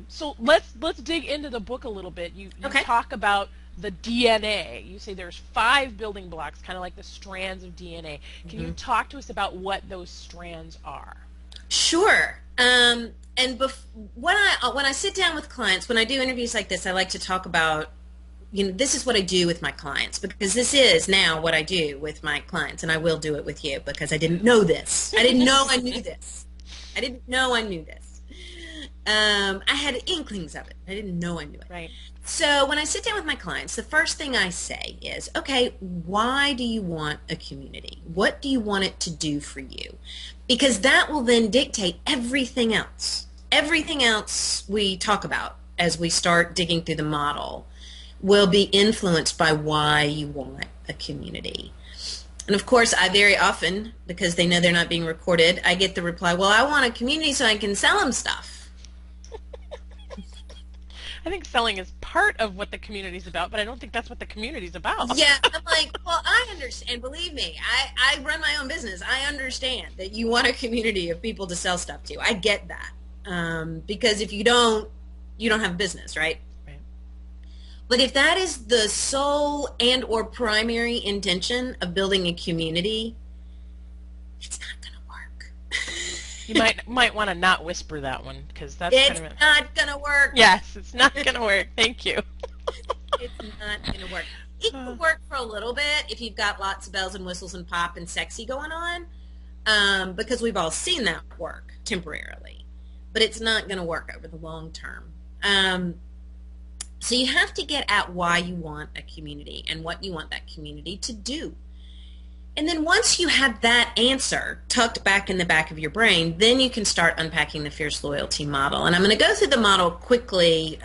So let's dig into the book a little bit. You Okay. talk about the DNA. You say there's 5 building blocks, kind of like the strands of DNA. Can you Mhm. talk to us about what those strands are? Sure. And when I sit down with clients, when I do interviews like this, I like to talk about, this is what I do with my clients because this is now what I do with my clients, and I will do it with you because I didn't know this. I didn't know I knew this. I didn't know I knew this. I had inklings of it. I didn't know I knew it. Right. So when I sit down with my clients, the first thing I say is, okay, why do you want a community? What do you want it to do for you? Because that will then dictate everything else. Everything else we talk about as we start digging through the model will be influenced by why you want a community. And of course, I very often, because they know they're not being recorded, I get the reply, well, I want a community so I can sell them stuff. I think selling is part of what the community's about, but I don't think that's what the community's about. Yeah, I'm like, well, I understand. Believe me, I run my own business. I understand that you want a community of people to sell stuff to. I get that. Because if you don't, you don't have a business, right? Right. But if that is the sole and or primary intention of building a community, it's not going to work. You might want to not whisper that one because that's kind It's of a, not going to work. yes, it's not going to work. Thank you. It's not going to work. It can work for a little bit if you've got lots of bells and whistles and pop and sexy going on, because we've all seen that work temporarily. But it's not going to work over the long term. So you have to get at why you want a community and what you want that community to do. And then once you have that answer tucked back in the back of your brain, then you can start unpacking the fierce loyalty model. And I'm going to go through the model quickly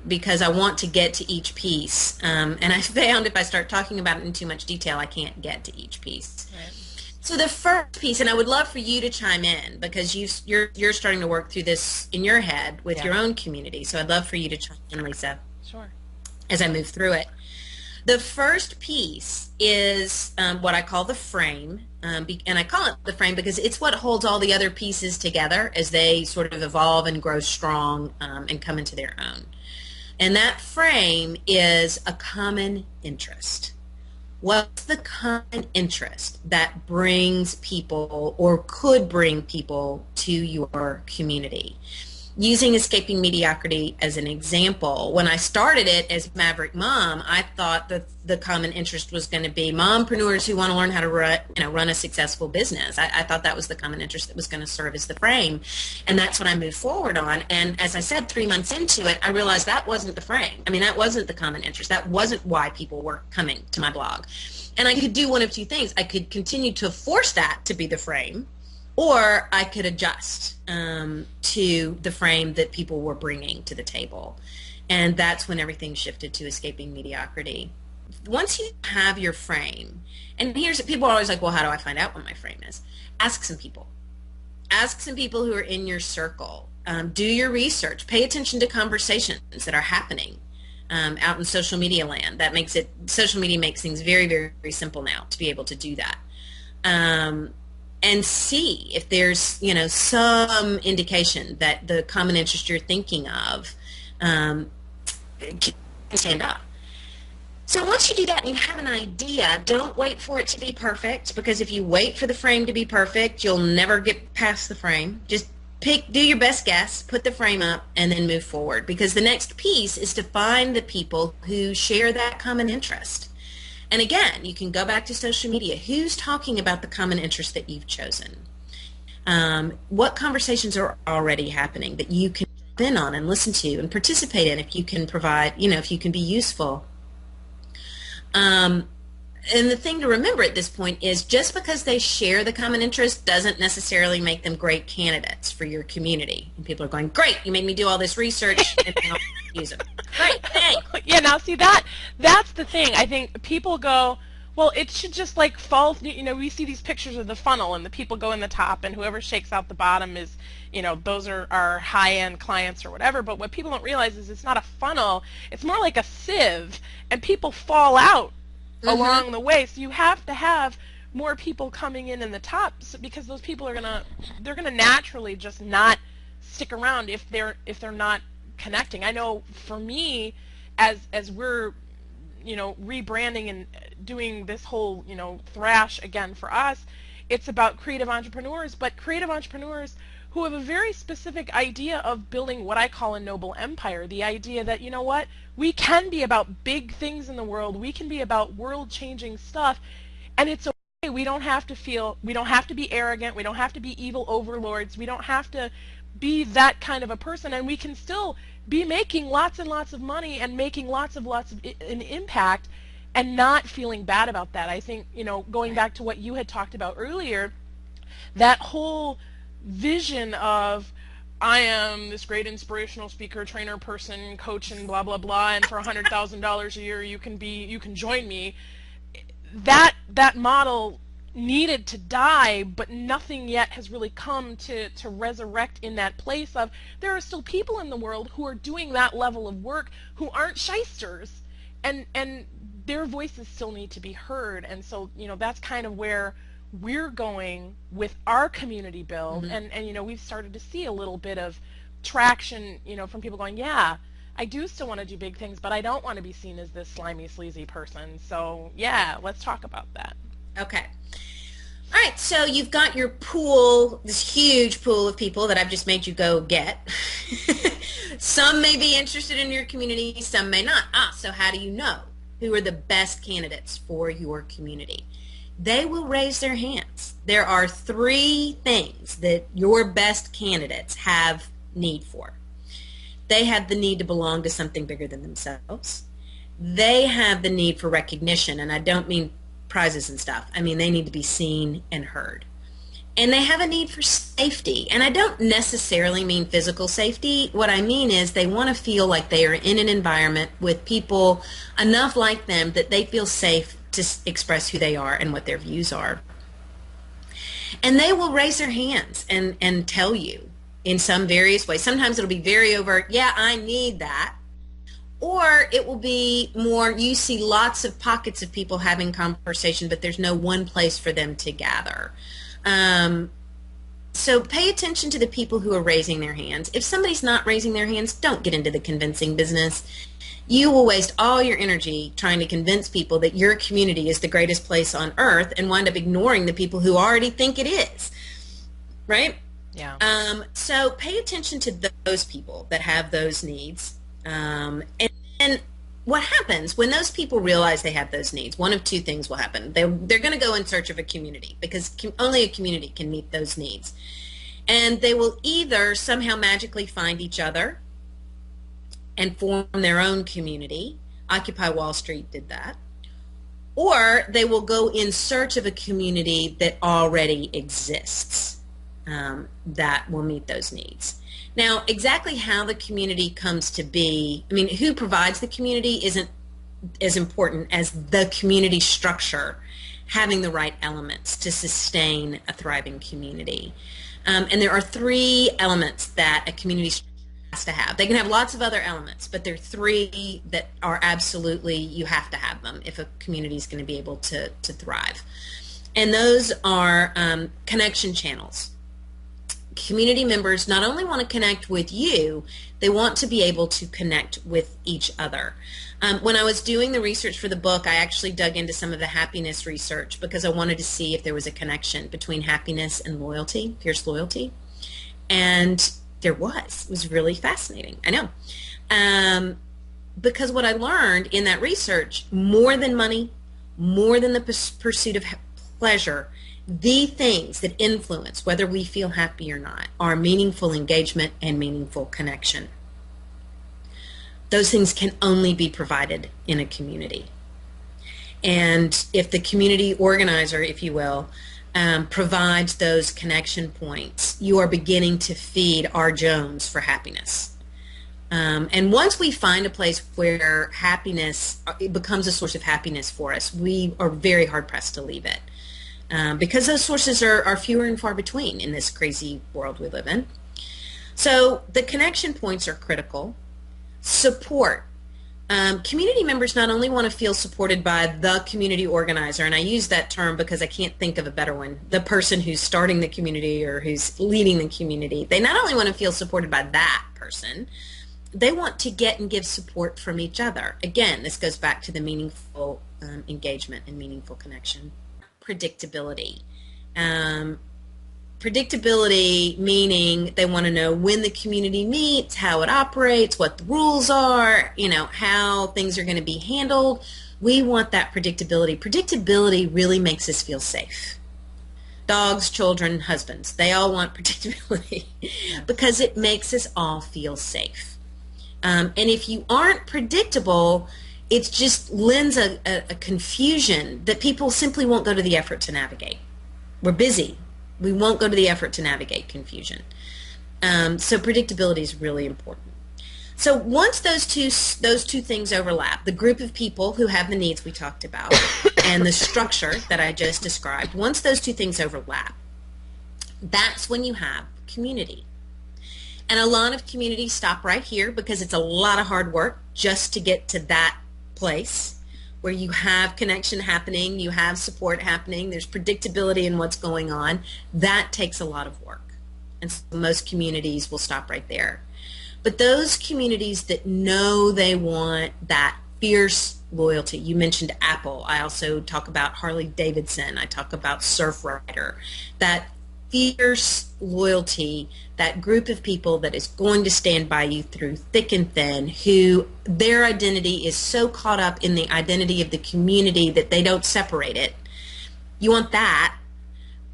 because I want to get to each piece. And I found if I start talking about it in too much detail, I can't get to each piece. Right. So the first piece, and I would love for you to chime in because you're starting to work through this in your head with Yeah. your own community. So I'd love for you to chime in, Lisa, Sure. as I move through it. The first piece is what I call the frame, and I call it the frame because it's what holds all the other pieces together as they sort of evolve and grow strong and come into their own. And that frame is a common interest. What's the common interest that brings people or could bring people to your community? Using escaping mediocrity as an example, when I started it as Maverick Mom, I thought that the common interest was going to be mompreneurs who want to learn how to run a successful business. I thought that was the common interest that was going to serve as the frame, and that's what I moved forward on. And as I said, 3 months into it, I realized that wasn't the frame. I mean, that wasn't the common interest. That wasn't why people were coming to my blog. And I could do one of two things. I could continue to force that to be the frame, or I could adjust to the frame that people were bringing to the table. And that's when everything shifted to escaping mediocrity. Once you have your frame, and people are always like, well, how do I find out what my frame is? Ask some people. Ask some people who are in your circle. Do your research. Pay attention to conversations that are happening out in social media land. Social media makes things very, very, very simple now to be able to do that. And see if there's, some indication that the common interest you're thinking of can stand up. So once you do that and you have an idea, don't wait for it to be perfect, because if you wait for the frame to be perfect, you'll never get past the frame. Just do your best guess, put the frame up, and then move forward, because the next piece is to find the people who share that common interest. And again, you can go back to social media. Who's talking about the common interest that you've chosen? What conversations are already happening that you can jump in on and listen to and participate in if you can provide, if you can be useful? And the thing to remember at this point is just because they share the common interest doesn't necessarily make them great candidates for your community. And people are going, great, you made me do all this research and now I'll use them. Great, thanks. Yeah, now see that's the thing. I think people go, well, it should just like fall, we see these pictures of the funnel and the people go in the top and whoever shakes out the bottom is, those are our high-end clients or whatever. But what people don't realize is it's not a funnel. It's more like a sieve, and people fall out along the way. So you have to have more people coming in the top, because those people they're gonna naturally just not stick around if they're not connecting. I know for me, as we're rebranding and doing this whole thrash again for us, it's about creative entrepreneurs, but creative entrepreneurs who have a very specific idea of building what I call a noble empire. The idea that, what, we can be about big things in the world, we can be about world-changing stuff, and it's okay. We don't have to be arrogant, we don't have to be evil overlords, we don't have to be that kind of a person, and we can still be making lots and lots of money and making lots of an impact and not feeling bad about that. I think, going back to what you had talked about earlier, that whole vision of I am this great inspirational speaker, trainer, person, coach, and blah blah blah, and for $100,000 a year you can join me. That model needed to die, but nothing yet has really come to resurrect in that place of there are still people in the world who are doing that level of work who aren't shysters, and their voices still need to be heard. And so that's kind of where we're going with our community build. Mm-hmm. And we've started to see a little bit of traction from people going, yeah, I do still want to do big things, but I don't want to be seen as this slimy, sleazy person. So yeah, let's talk about that. Okay. All right, so you've got your pool, this huge pool of people that I've just made you go get. Some may be interested in your community, some may not. So how do you know who are the best candidates for your community? They will raise their hands. There are 3 things that your best candidates have need for. They have the need to belong to something bigger than themselves. They have the need for recognition, and I don't mean prizes and stuff. I mean, they need to be seen and heard. And they have a need for safety. And I don't necessarily mean physical safety. What I mean is they want to feel like they are in an environment with people enough like them that they feel safe to express who they are and what their views are. And they will raise their hands and tell you in some various ways. Sometimes it'll be very overt, yeah, I need that. Or it will be more, you see lots of pockets of people having conversation, but there's no one place for them to gather. So pay attention to the people who are raising their hands. If somebody's not raising their hands, don't get into the convincing business. You will waste all your energy trying to convince people that your community is the greatest place on earth and wind up ignoring the people who already think it is. Right? Yeah. So pay attention to those people that have those needs. And what happens when those people realize they have those needs? One of 2 things will happen. They're going to go in search of a community because only a community can meet those needs. And they will either somehow magically find each other and form their own community. Occupy Wall Street did that. Or they will go in search of a community that already exists that will meet those needs. Now, exactly how the community comes to be, I mean, who provides the community isn't as important as the community structure having the right elements to sustain a thriving community. And there are 3 elements that a community structure has to have. They can have lots of other elements, but there are 3 that are absolutely, you have to have them if a community is going to be able to thrive. And those are connection channels. Community members not only want to connect with you, they want to be able to connect with each other. When I was doing the research for the book, I actually dug into some of the happiness research because I wanted to see if there was a connection between happiness and loyalty, fierce loyalty. And there was. It was really fascinating. I know. Because what I learned in that research, more than money, more than the pursuit of pleasure, the things that influence whether we feel happy or not are meaningful engagement and meaningful connection. Those things can only be provided in a community. And if the community organizer, if you will, provides those connection points, you are beginning to feed our Jones for happiness. And once we find a place where happiness it becomes a source of happiness for us, we are very hard-pressed to leave it. Because those sources are fewer and far between in this crazy world we live in. So the connection points are critical. Support. Community members not only want to feel supported by the community organizer, and I use that term because I can't think of a better one, the person who's starting the community or who's leading the community. They not only want to feel supported by that person, they want to get and give support from each other. Again, this goes back to the meaningful engagement and meaningful connection. Predictability. Um, Predictability meaning they want to know when the community meets, how it operates, what the rules are, how things are going to be handled. We want that predictability. Predictability really makes us feel safe. Dogs, children, husbands, they all want predictability because it makes us all feel safe. And if you aren't predictable, it just lends a confusion that people simply won't go to the effort to navigate. We're busy. We won't go to the effort to navigate confusion. So predictability is really important. So once those two things overlap, the group of people who have the needs we talked about and the structure that I just described, once those two things overlap, that's when you have community. And a lot of communities stop right here because it's a lot of hard work just to get to that place where you have connection happening, you have support happening, there's predictability in what's going on. That takes a lot of work. And so most communities will stop right there. But those communities that know they want that fierce loyalty, you mentioned Apple, I also talk about Harley Davidson, I talk about Surfrider, that fierce loyalty, that group of people that is going to stand by you through thick and thin, who their identity is so caught up in the identity of the community that they don't separate it. You want that.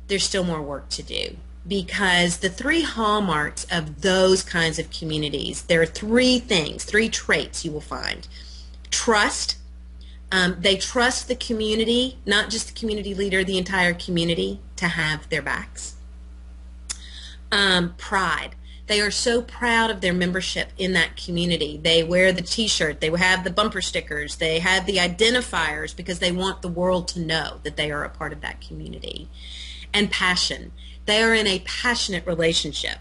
There's still more work to do, because the three hallmarks of those kinds of communities, there are three things, three traits you will find. Trust. They trust the community, not just the community leader, the entire community, to have their backs. Pride. They are so proud of their membership in that community. They wear the t-shirt, they have the bumper stickers, they have the identifiers because they want the world to know that they are a part of that community. And passion. They are in a passionate relationship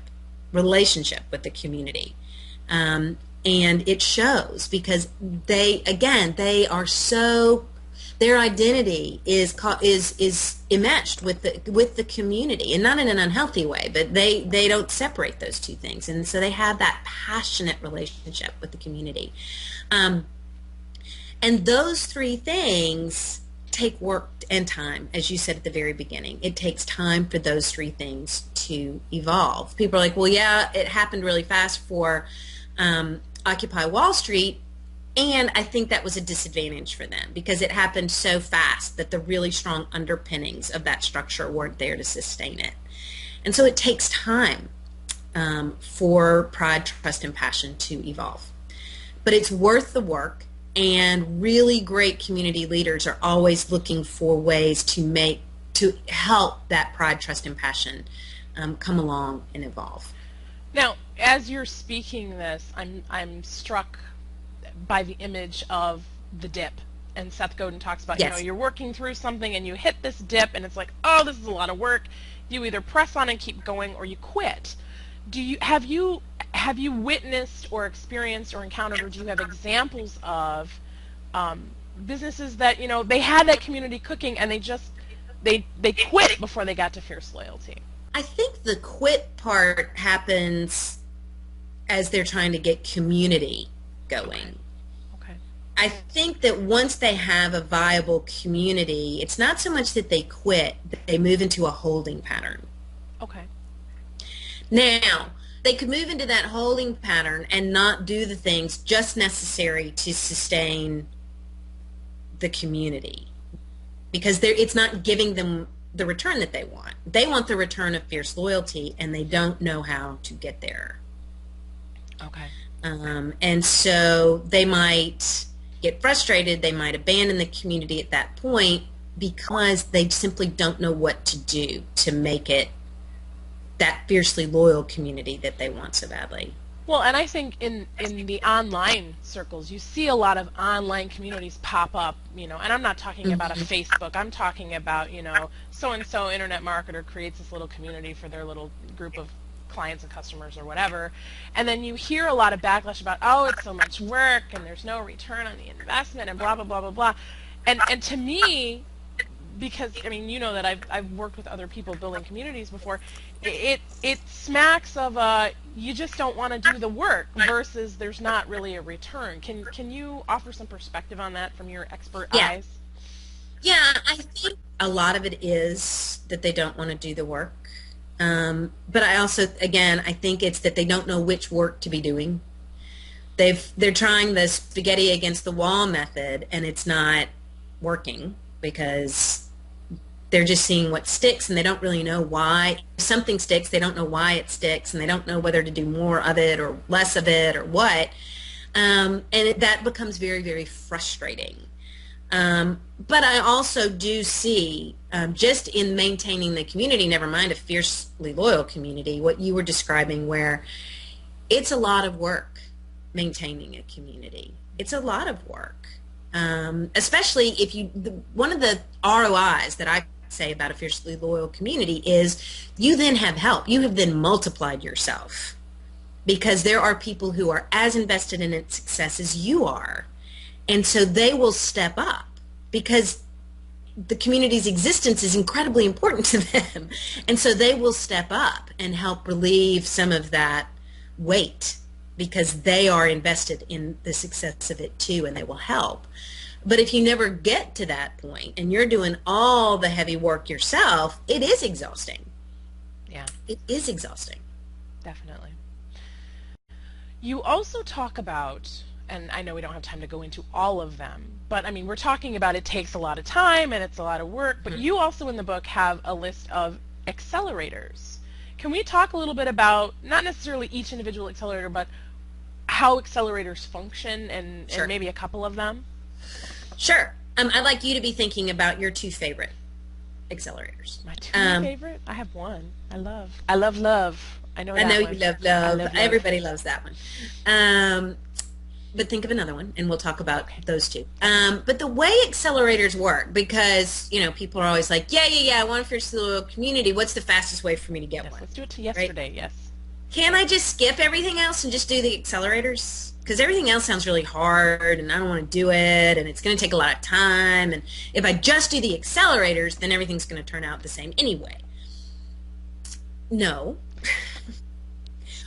with the community. And it shows because they are so, their identity is enmeshed with the community, and not in an unhealthy way, but they don't separate those two things, and so they have that passionate relationship with the community. And those three things take work and time, as you said at the very beginning. It takes time for those three things to evolve. People are like, well, yeah, it happened really fast for Occupy Wall Street. And I think that was a disadvantage for them because it happened so fast that the really strong underpinnings of that structure weren't there to sustain it. And so it takes time for pride, trust, and passion to evolve. But it's worth the work, and really great community leaders are always looking for ways to help that pride, trust, and passion come along and evolve. Now, as you're speaking this, I'm struck by the image of the dip. And Seth Godin talks about, Yes. You're working through something and you hit this dip and it's like, oh, this is a lot of work. You either press on and keep going or you quit. Have you witnessed or experienced or encountered, or do you have examples of businesses that, they had that community cooking and they quit before they got to fierce loyalty? I think the quit part happens as they're trying to get community going. Okay. I think that once they have a viable community, it's not so much that they quit, that they move into a holding pattern. Okay. Now, they could move into that holding pattern and not do the things just necessary to sustain the community, because it's not giving them the return that they want. They want the return of fierce loyalty, and they don't know how to get there. Okay. And so they might get frustrated, they might abandon the community at that point because they simply don't know what to do to make it that fiercely loyal community that they want so badly. Well, and I think in the online circles, you see a lot of online communities pop up, and I'm not talking about a Facebook. I'm talking about, so-and-so internet marketer creates this little community for their little group of clients and customers or whatever, and then you hear a lot of backlash about, oh, it's so much work and there's no return on the investment and blah blah blah blah blah, and to me because I mean, you know that I've worked with other people building communities before. It smacks of you just don't want to do the work versus there's not really a return. Can you offer some perspective on that from your expert Yeah. eyes? Yeah, I think a lot of it is that they don't want to do the work. But I also, again, I think it's that they don't know which work to be doing. They're trying the spaghetti against the wall method, and it's not working because they're just seeing what sticks, and they don't really know why. If something sticks, they don't know why it sticks, and they don't know whether to do more of it or less of it or what. That becomes very, very frustrating. But I also do see, just in maintaining the community, never mind a fiercely loyal community, what you were describing, where it's a lot of work maintaining a community. It's a lot of work, especially if one of the ROIs that I say about a fiercely loyal community is you then have help. You have then multiplied yourself because there are people who are as invested in its success as you are. And so they will step up because the community's existence is incredibly important to them. And so they will step up and help relieve some of that weight because they are invested in the success of it too, and they will help. But if you never get to that point and you're doing all the heavy work yourself, it is exhausting. Yeah, It is exhausting. definitely. You also talk about, and I know we don't have time to go into all of them, but I mean, we're talking about it takes a lot of time and it's a lot of work, but you also in the book have a list of accelerators. Can we talk a little bit about, not necessarily each individual accelerator, but how accelerators function and, Sure. and maybe a couple of them? Sure. I'd like you to be thinking about your two favorite accelerators. My two favorite? I have one. I love love. I know I that know one. you love I love. love love. Everybody loves that one. But think of another one, and we'll talk about those two. But the way accelerators work, because people are always like, yeah, I want a fiercely loyal community. What's the fastest way for me to get Yes, one? let's do it to Right? yesterday, yes. Can I just skip everything else and just do the accelerators? Because everything else sounds really hard, and I don't want to do it, and it's going to take a lot of time. And if I just do the accelerators, then everything's going to turn out the same anyway. No.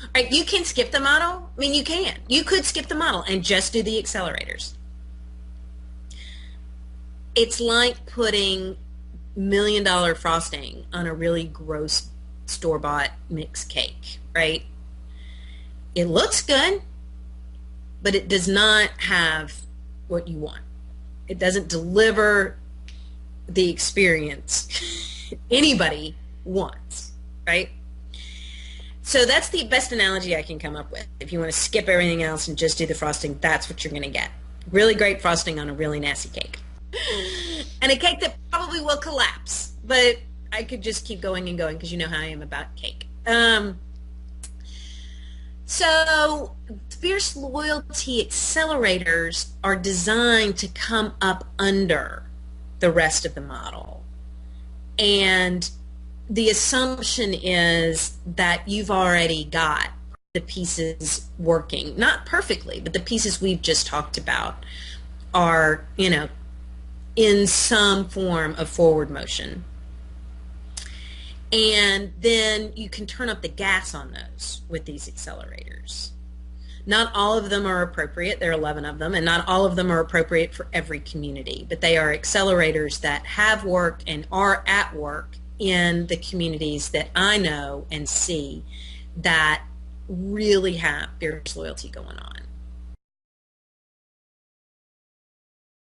All right, you can skip the model. I mean, you can. You could skip the model and just do the accelerators. It's like putting $1 million frosting on a really gross store-bought mix cake, right? It looks good, but it does not have what you want. It doesn't deliver the experience anybody wants, right? So that's the best analogy I can come up with. If you want to skip everything else and just do the frosting, that's what you're going to get. Really great frosting on a really nasty cake. And a cake that probably will collapse. But I could just keep going and going because you know how I am about cake. So fierce loyalty accelerators are designed to come up under the rest of the model. And the assumption is that you've already got the pieces working, not perfectly, but the pieces we've just talked about are, in some form of forward motion. And then you can turn up the gas on those with these accelerators. Not all of them are appropriate. There are 11 of them, and not all of them are appropriate for every community, but they are accelerators that have worked and are at work in the communities that I know and see that really have fierce loyalty going on.